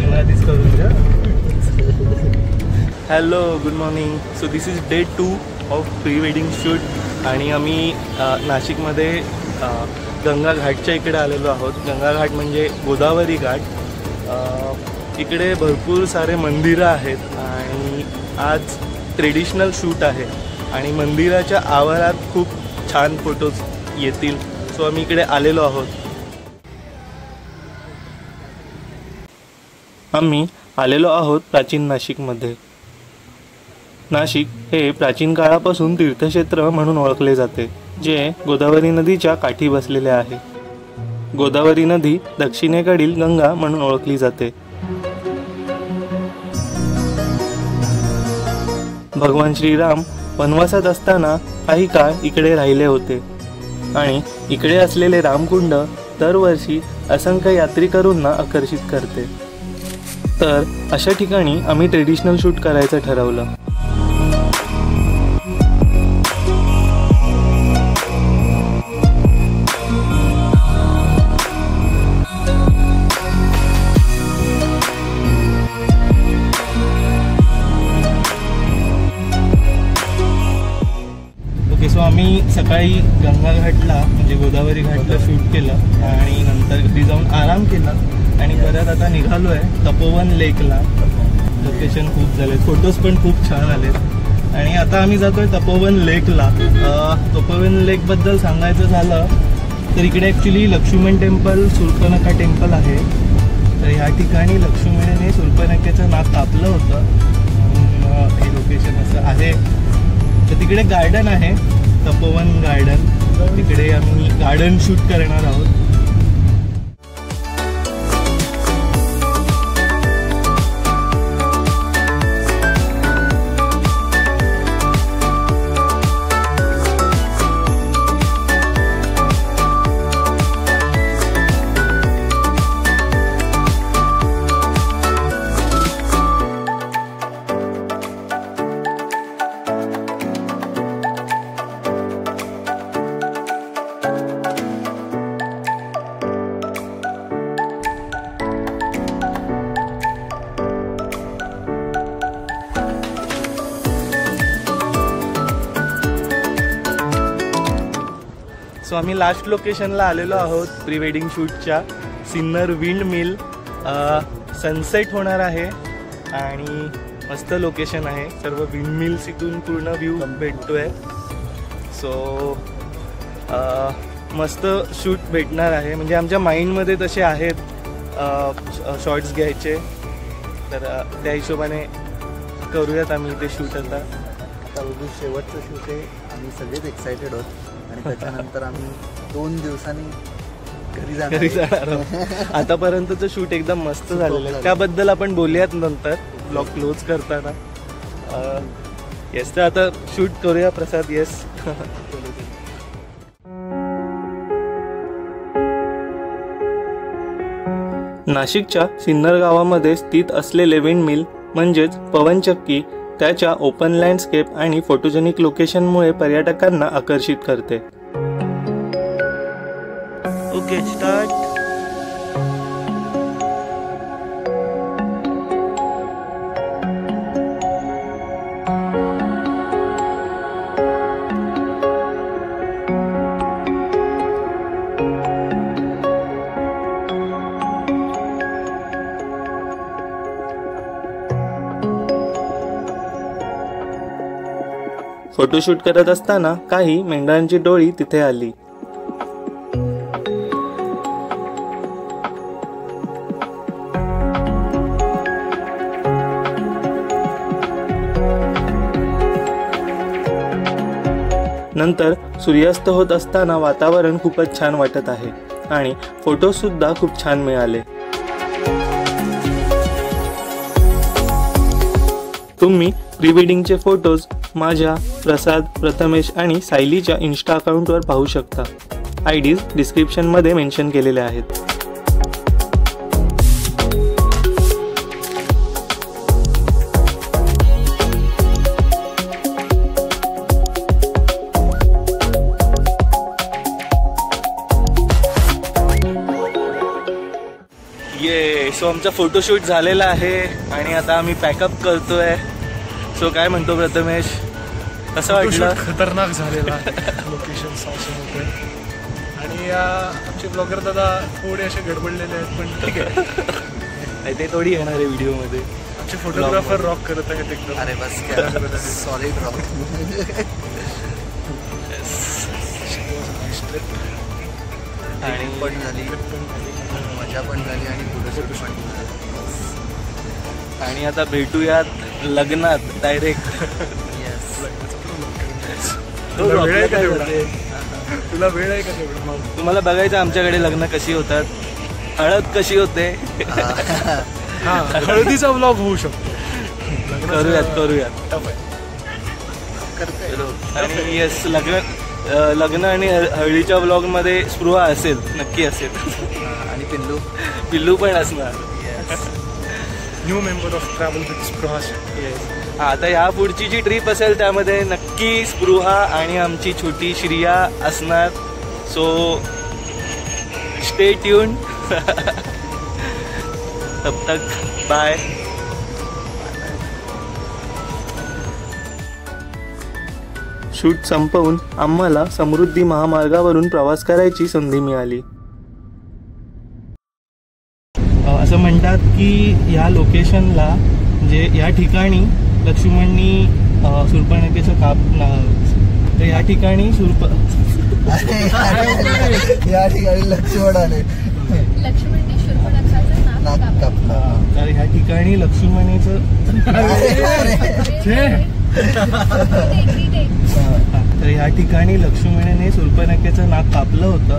लग्नाआधीच करून घ्या. Hello, good morning. So this is day 2 of pre wedding shoot आणि आम्ही नाशिकमध्ये गंगा घाटच्या इकडे आलेलो आहोत. गंगा घाट म्हणजे गोदावरी घाट. इकडे भरपूर सारे मंदिरं आहेत आणि आज ट्रेडिशनल शूट आहे आणि मंदिराच्या आवारात खूप छान फोटोज येतील. सो आम्ही इकडे आलेलो आहोत. आम्ही आलेलो आहोत प्राचीन नाशिकमध्ये. नाशिक हे प्राचीन काळापासून तीर्थक्षेत्र म्हणून ओळखले जाते, जे गोदावरी नदीच्या काठी बसलेले आहे. गोदावरी नदी दक्षिणेकडील गंगा म्हणून ओळखली जाते. भगवान श्रीराम वनवासात असताना काही काळ इकडे राहिले होते आणि इकडे असलेले रामकुंड दरवर्षी असंख्य यात्रेकरूंना आकर्षित करते. तर अशा ठिकाणी आम्ही ट्रेडिशनल शूट करायचं ठरवलं. सो आम्ही सकाळी गंगा घाटला म्हणजे गोदावरी घाटला शूट केलं आणि नंतर घरी जाऊन आराम केला आणि परत आता निघालो आहे तपोवन लेकला. लोकेशन खूप झाले, फोटोज पण खूप छान आलेत आणि आता आम्ही जातोय तपोवन लेकला. तपोवन लेकबद्दल सांगायचं झालं तर इकडे actually Laxman temple, Shurpanakha temple आहे. तर ह्या ठिकाणी लक्ष्मणाने शूर्पणखेचं नाक कापलं होतं. हे लोकेशन असं आहे. तर तिकडे गार्डन आहे, तपोवन गार्डन. तिकडे आम्ही गार्डन शूट करणार आहोत. सो आम्ही लास्ट लोकेशनला आलेलो आहोत प्री वेडिंग शूटच्या. Sinnar wind mill. सनसेट होणार आहे आणि मस्त लोकेशन आहे. सर्व विंड मिल्स इथून पूर्ण व्ह्यू भेटतोय. सो मस्त शूट भेटणार आहे. म्हणजे आमच्या माइंडमध्ये तसे आहेत शॉर्ट्स घ्यायचे, तर त्या हिशोबाने करूयात आम्ही ते शूट. आता शेवटचं शूट आहे. आम्ही सगळेच एक्सायटेड आहोत आणि त्याच्यानंतर आम्ही 2 दिवसांनी घरी जाणार आहोत. आतापर्यंतचं शूट एकदम मस्त झालेलं आहे, त्याबद्दल आपण बोलूयात नंतर ब्लॉग क्लोज करताना. येस, तर आता शूट करूया प्रसाद. येस. नाशिकच्या सिन्नर गावामध्ये स्थित असलेले विंड मिल म्हणजेच पवनचक्की त्याच्या ओपन लँडस्केप आणि फोटोजेनिक लोकेशनमुळे पर्यटकांना आकर्षित करते. Okay, start. फोटोशूट करत असताना काही मेंढरांची टोळी तिथे आली. नंतर सूर्यास्त होत असताना वातावरण खूपच छान वाटत आहे आणि फोटो सुद्धा खूप छान मिळाले. तुम्ही प्री वेडिंगचे फोटोज माझ्या, प्रसाद, प्रथमेश आणि सायलीच्या इन्स्टा अकाउंटवर पाहू शकता. आयडीज डिस्क्रिप्शनमध्ये मेन्शन केलेले आहेत. सो आमचा फोटोशूट झालेला आहे आणि आता आम्ही पॅकअप करतोय. सो काय म्हणतो प्रथमेश, कसं वाटलं? खतरनाक झालेला लोकेशन असं होतं. आणि आमचे ब्लॉगर दादा थोडे असे गडबडलेले आहेत, पण ठीक आहे. ते थोडी येणार आहे व्हिडिओमध्ये. आमचे फोटोग्राफर रॉक करत आहेत एकदम. अरे बस सॉलिड रॉक. आणि पण झाली, मजा पण झाली आणि फोटोशूट पण झाली. आणि आता भेटूयात लग्नात डायरेक्ट. तुला वेळ आहे का तेवढा? तुला वेळ आहे का तेवढा? तुम्हाला बघायचं आमच्याकडे लग्न कशी होतात, हळद कशी होते. हा, हळदीचा ब्लॉग होऊ शकतो. करूयात. आणि येस, लग्न आणि हळदीच्या ब्लॉग मध्ये स्पृहा असेल, नक्की असेल. आणि पिल्लू पण असणार. New member of travel with Spruha. आता ह्या पुढची जी ट्रिप असेल त्यामध्ये नक्की स्पृहा आणि आमची छोटी श्रिया असणार. So stay tune. तब तक बाय. शूट संपवून आम्हाला समृद्धी महामार्गावरून प्रवास करायची संधी मिळाली. असं म्हणतात की या लोकेशनला, म्हणजे या ठिकाणी लक्ष्मणनी शूर्पणखेचं तर या ठिकाणी या ठिकाणी लक्ष्मण आले. तर ह्या ठिकाणी लक्ष्मणीचं तर ह्या ठिकाणी लक्ष्मणीने शूर्पणखेचं नाक कापलं होतं